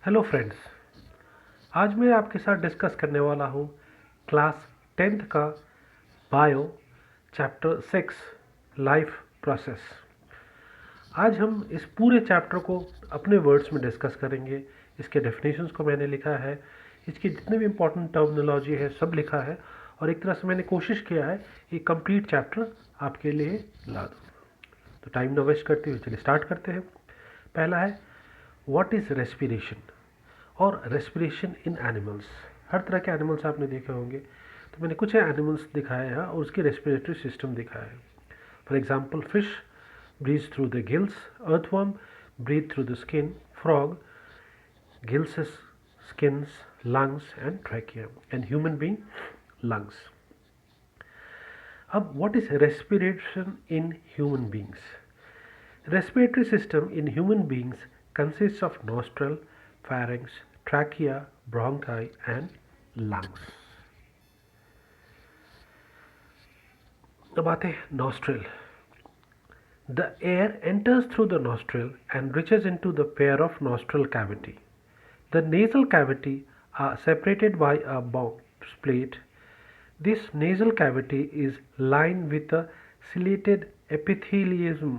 Hello friends. आज मैं आपके साथ डिस्कस करने वाला हूँ क्लास 10th का बायो चैप्टर 6 लाइफ प्रोसेस। आज हम इस पूरे चैप्टर को अपने वर्ड्स में डिस्कस करेंगे। इसके डेफिनेशंस को मैंने लिखा है, इसकी जितने भी इम्पोर्टेंट टर्मिनोलॉजी है सब लिखा है, और एक तरह से मैंने कोशिश किया है ये कंप्लीट चैप्टर आपके लिए ला दूँ। तो टाइम न वेस्ट करते हुए चलिए स्टार्ट करते हैं। पहला है व्हाट इज़ रेस्पिरेशन और रेस्पिरेशन इन एनिमल्स। हर तरह के एनिमल्स आपने देखे होंगे, तो मैंने कुछ एनिमल्स दिखाए हैं और उसकी रेस्पिरेटरी सिस्टम दिखाया है। For example fish breathe through the gills, earthworm breathe through the skin, frog gills, skins, lungs and trachea, and human being lungs. अब what is respiration in human beings? Respiratory system in human beings consists of nostril, pharynx, trachea, bronchi and lungs. अब आते हैं nostril. The air enters through the nostril and reaches into the pair of nostril cavity. The nasal cavity are separated by a box plate. This nasal cavity is lined with a ciliated epithelium.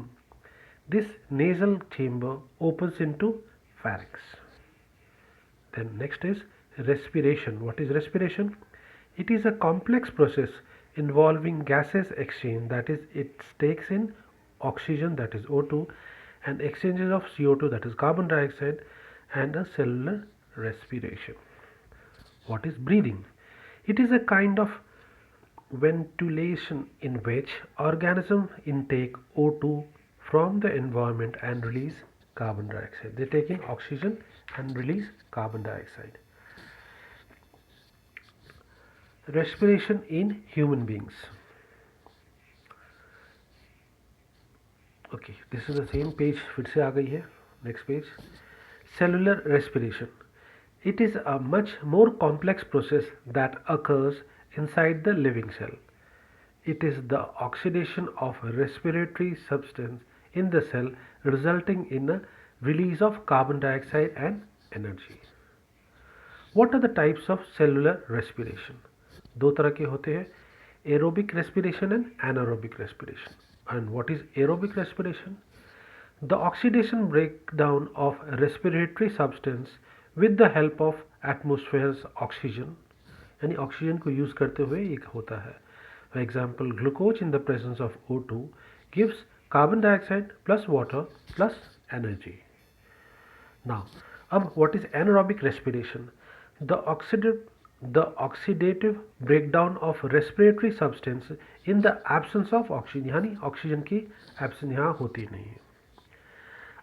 This nasal chamber opens into pharynx. Then next is respiration. What is respiration? It is a complex process involving gases exchange, that is it takes in oxygen, that is O2, and exchanges of CO2, that is carbon dioxide, and a cellular respiration. What is breathing? It is a kind of ventilation in which organisms intake O2 from the environment and release carbon dioxide. They take in oxygen and release carbon dioxide. Respiration in human beings. Okay, this is the same page, फिर से आ गई है. Next page. Cellular respiration. It is a much more complex process that occurs inside the living cell. It is the oxidation of respiratory substance in the cell resulting in a release of carbon dioxide and energy. What are the types of cellular respiration? दो तरह के होते हैं, aerobic respiration and anaerobic respiration. And what is aerobic respiration? The oxidation breakdown of respiratory substance with the help of atmosphere's oxygen, यानी oxygen को use करते हुए एक होता है. For example, glucose in the presence of O2 gives carbon dioxide plus water plus energy. Now, what is anaerobic respiration? The oxidative breakdown of respiratory substance in the absence of oxygen, यानी oxygen की absence यहाँ होती नहीं है.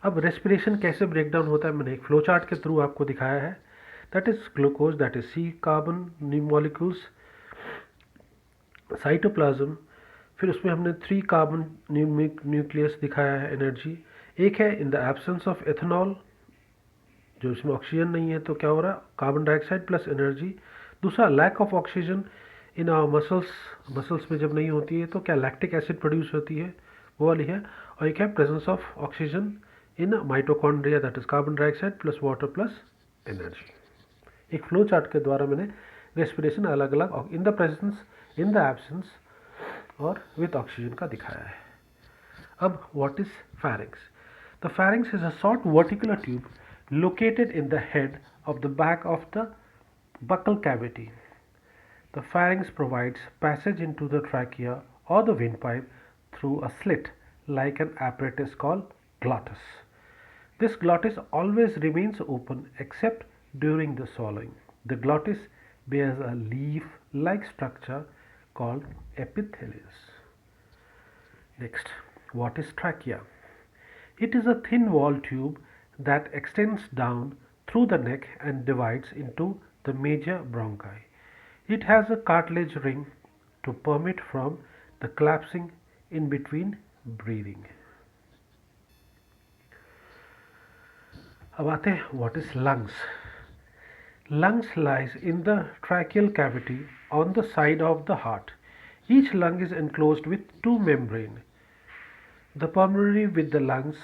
अब respiration कैसे breakdown होता है मैंने एक फ्लो चार्ट के थ्रू आपको दिखाया है. That is glucose, that is C carbon molecules, cytoplasm, फिर उसमें हमने 3 कार्बन न्यूक्लियस दिखाया है, एनर्जी. एक है in the absence of ethanol, जो इसमें ऑक्सीजन नहीं है तो क्या हो रहा है, कार्बन डाइऑक्साइड प्लस एनर्जी. दूसरा lack of oxygen in our muscles में जब नहीं होती है तो क्या लैक्टिक एसिड प्रोड्यूस होती है, वो वाली है. और एक है presence of oxygen in mitochondria, that is carbon dioxide plus water plus energy. एक फ्लो चार्ट के द्वारा मैंने रेस्पिरेशन अलग अलग in the presence, in the absence और विथ ऑक्सीजन का दिखाया है. अब what is pharynx? The pharynx is a short vertical tube located in the head of the back of the buccal cavity. The pharynx provides passage into the trachea or the windpipe through a slit like an apparatus called glottis. This glottis always remains open except during the swallowing. The glottis bears a leaf-like structure called epithelium. Next, what is trachea? It is a thin walled tube that extends down through the neck and divides into the major bronchi. It has a cartilage ring to permit from the collapsing in between breathing. अब आते हैं what is lungs. Lungs lies in the tracheal cavity on the side of the heart. Each lung is enclosed with 2 membranes. The pulmonary with the lungs,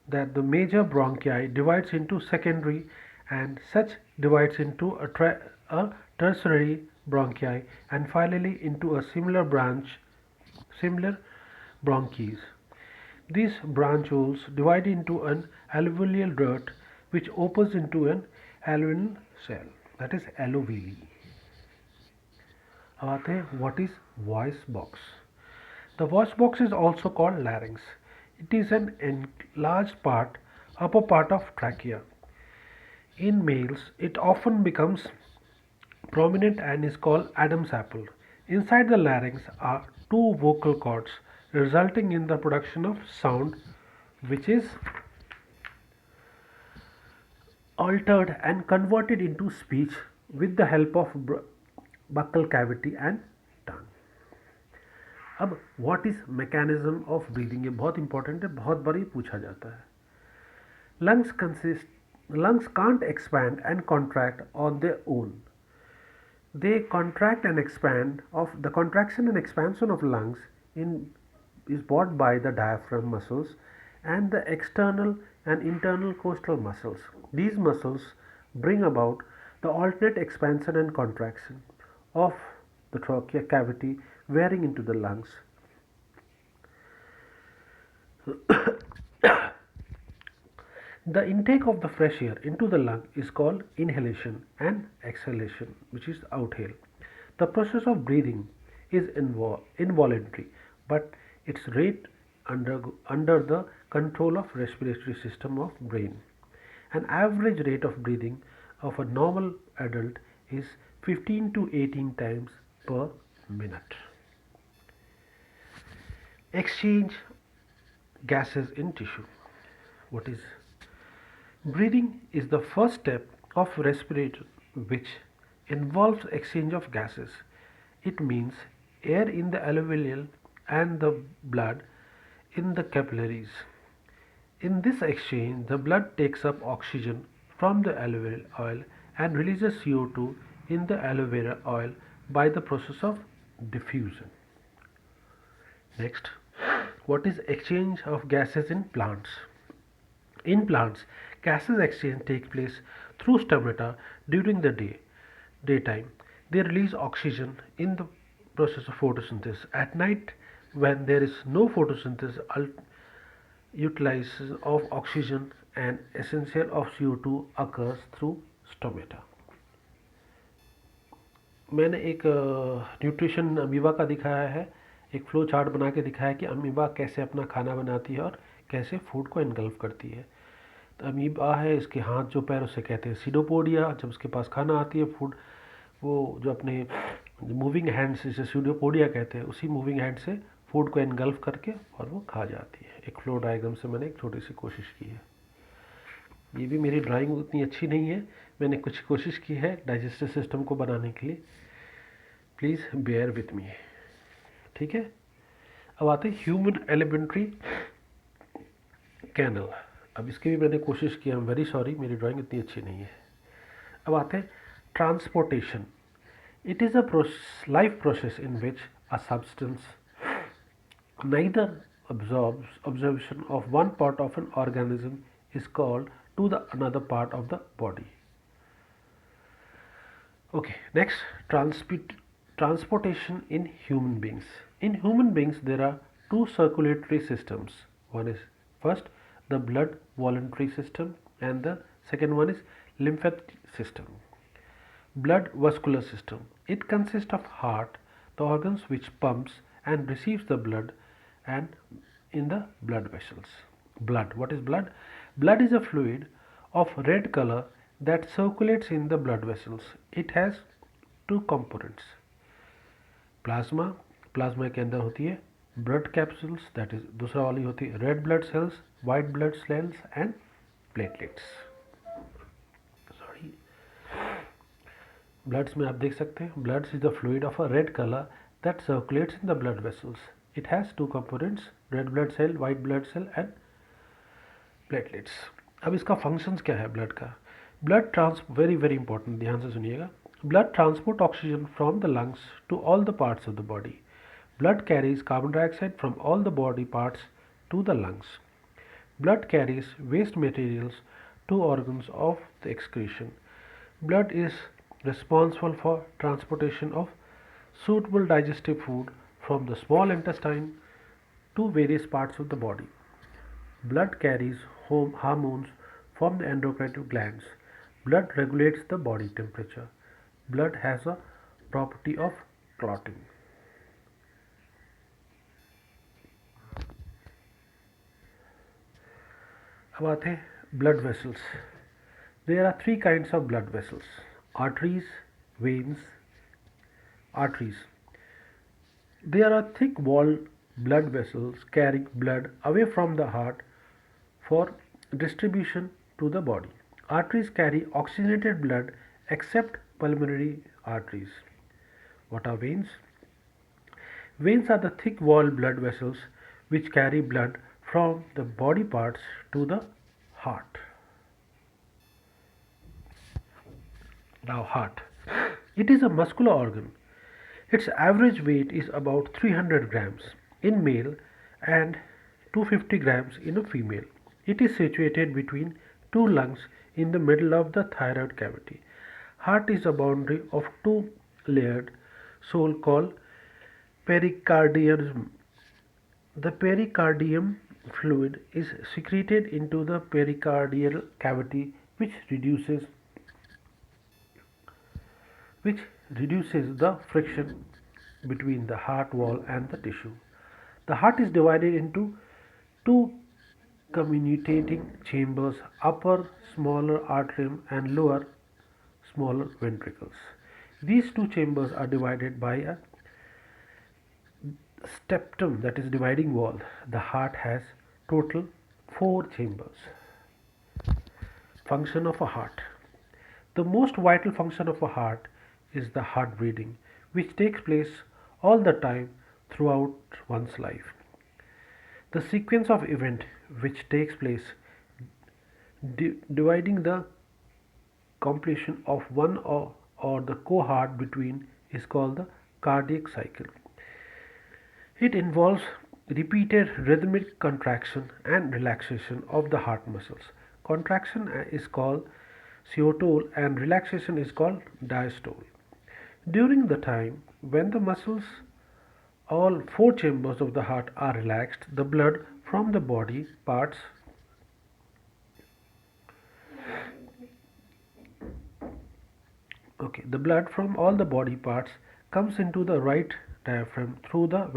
that the major bronchi divides into secondary and such divides into a tertiary bronchi and finally into a similar bronchies. These branchioles divide into an alveolar duct which opens into an alveolar cell, that is alveoli. अब आते हैं what is voice box. The voice box is also called larynx. It is an enlarged upper part of trachea. In males, it often becomes prominent and is called Adam's apple. Inside the larynx are two vocal cords, resulting in the production of sound which is altered and converted into speech with the help of buccal cavity and tongue. अब what is mechanism of breathing, ये बहुत important है, बहुत बार ये पूछा जाता है. Lungs can't expand and contract on their own. They contract and expand. The contraction and expansion of lungs is brought by the diaphragm muscles and the external and internal costal muscles. These muscles bring about the alternate expansion and contraction of the trachea cavity wearing into the lungs. The intake of the fresh air into the lung is called inhalation and exhalation, which is outhale. The process of breathing is involuntary, but its rate under the control of respiratory system of brain. An average rate of breathing of a normal adult is 15 to 18 times per minute. Exchange gases in tissue. What is breathing? Is the first step of respiration which involves exchange of gases. It means air in the alveoli and the blood in the capillaries. In this exchange, the blood takes up oxygen from the alveolar oil and releases CO2 in the alveolar oil by the process of diffusion. Next, what is exchange of gases in plants? In plants, gases exchange takes place through stomata during the daytime. They release oxygen in the process of photosynthesis. At night, when there is no photosynthesis, utilization of oxygen and essential of CO2 occurs through stomata. मैंने एक nutrition amoeba का दिखाया है, एक flow chart बना के दिखाया कि अमीबा कैसे अपना खाना बनाती है और कैसे फूड को इनगल्फ करती है. तो अमीबा है, इसके हाथ जो पैर उसे कहते हैं सीडोपोडिया. जब उसके पास खाना आती है फूड, वो जो अपने मूविंग हैंड से, जिसे सीडोपोडिया कहते हैं, उसी मूविंग हैंड से फूड को इनगल्फ करके और वो खा जाती है. एक फ्लो डायग्राम से मैंने एक छोटी सी कोशिश की है. ये भी मेरी ड्राइंग उतनी अच्छी नहीं है, मैंने कुछ कोशिश की है डाइजेस्टिव सिस्टम को बनाने के लिए. Please bear with me. ठीक है. अब आते हैं ह्यूमन एलिमेंट्री कैनल. अब इसकी भी मैंने कोशिश की. आई एम वेरी सॉरी, मेरी ड्राइंग इतनी अच्छी नहीं है. अब आते हैं transportation. It is a life process in which a substance neither absorption of one part of an organism is called to the another part of the body. Okay, next, transportation in human beings. In human beings there are two circulatory systems. One is first the blood voluntary system and the second one is lymphatic system. Blood vascular system. It consists of heart, the organs which pumps and receives the blood, and in the blood vessels. Blood. What is blood? Blood is a fluid of red color that circulates in the blood vessels. It has two components. Plasma. Plasma के अंदर होती है blood capsules, that is दूसरा वाली होती है red blood cells, white blood cells and platelets. Sorry, bloods में आप देख सकते हैं bloods is the fluid of a red colour that circulates in the blood vessels. It has two components, red blood cell, white blood cell and platelets. अब इसका functions क्या है blood का? Blood very very important, ध्यान से सुनिएगा. Blood transport oxygen from the lungs to all the parts of the body. Blood carries carbon dioxide from all the body parts to the lungs. Blood carries waste materials two organs of the excretion. Blood is responsible for transportation of suitable digestive food from the small intestine to various parts of the body. Blood carries hormones from the endocrine glands. Blood regulates the body temperature. Blood has a property of clotting. अब आते हैं blood vessels. There are three kinds of blood vessels: arteries, veins. Arteries. There are thick-walled blood vessels carrying blood away from the heart for distribution to the body. Arteries carry oxygenated blood except pulmonary arteries. What are veins? Veins are the thick-walled blood vessels which carry blood from the body parts to the heart. Now, heart. It is a muscular organ. Its average weight is about 300 grams in male and 250 grams in a female. It is situated between two lungs in the middle of the thyroid cavity. Heart is a boundary of two layered soul called pericardium. The pericardium fluid is secreted into the pericardial cavity, which reduces the friction between the heart wall and the tissue. The heart is divided into two communicating chambers: upper smaller atrium and lower smaller ventricles. These two chambers are divided by a septum, that is dividing wall. The heart has total 4 chambers. Function of a heart. The most vital function of a heart is the heart breathing, which takes place all the time throughout one's life. The sequence of event which takes place dividing the completion of one or the cohort between is called the cardiac cycle. It involves repeated rhythmic contraction and relaxation of the heart muscles. Contraction is called systole and relaxation is called diastole. During the time when the muscles, all 4 chambers of the heart are relaxed, the blood from the body parts the blood from all the body parts comes into the right diaphragm through the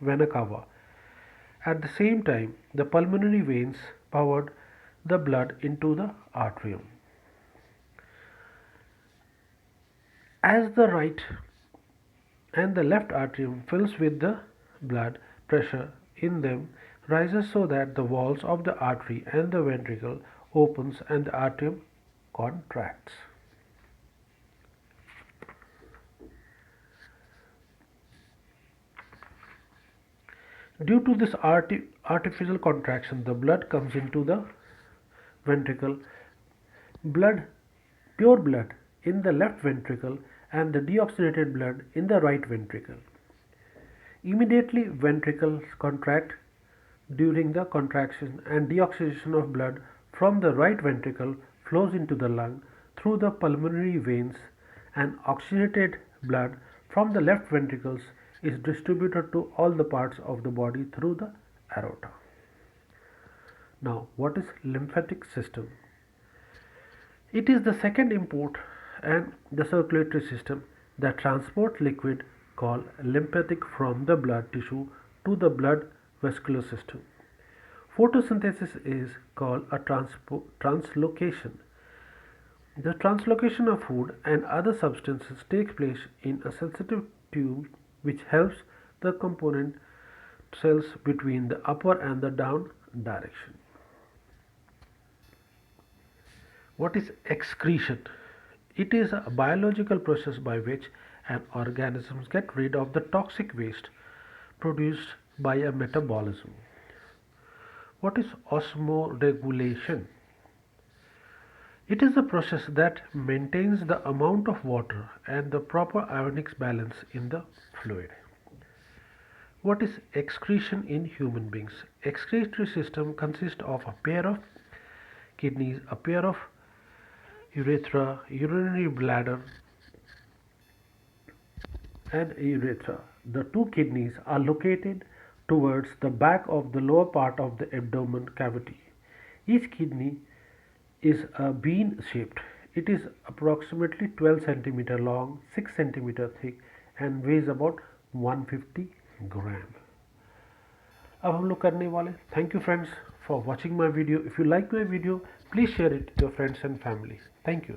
vena cava. At the same time, the pulmonary veins powered the blood into the atrium. As the right and the left atrium fills with the blood, pressure in them rises so that the walls of the artery and the ventricle opens and the atrium contracts. Due to this artificial contraction, the blood comes into the ventricle, pure blood in the left ventricle and the deoxygenated blood in the right ventricle. Immediately ventricles contract during the contraction and deoxygenation of blood from the right ventricle flows into the lung through the pulmonary veins and oxygenated blood from the left ventricles is distributed to all the parts of the body through the aorta. Now, what is lymphatic system? It is the second import and the circulatory system that transport liquid called lymphatic from the blood tissue to the blood vascular system. Photosynthesis is called a translocation. The translocation of food and other substances takes place in a sensitive tube which helps the component cells between the upper and the down direction. What is excretion? It is a biological process by which an organism gets rid of the toxic waste produced by a metabolism. What is osmoregulation? It is a process that maintains the amount of water and the proper ionic balance in the fluid. What is excretion in human beings? Excretory system consists of a pair of kidneys, a pair of urethra, urinary bladder, and urethra. The two kidneys are located towards the back of the lower part of the abdomen cavity. Each kidney is a bean shaped. It is approximately 12 cm long, 6 cm thick and weighs about 150 gram. अब हम लोग करने वाले thank you friends for watching my video. If you like my video please share it your friends and family. Thank you.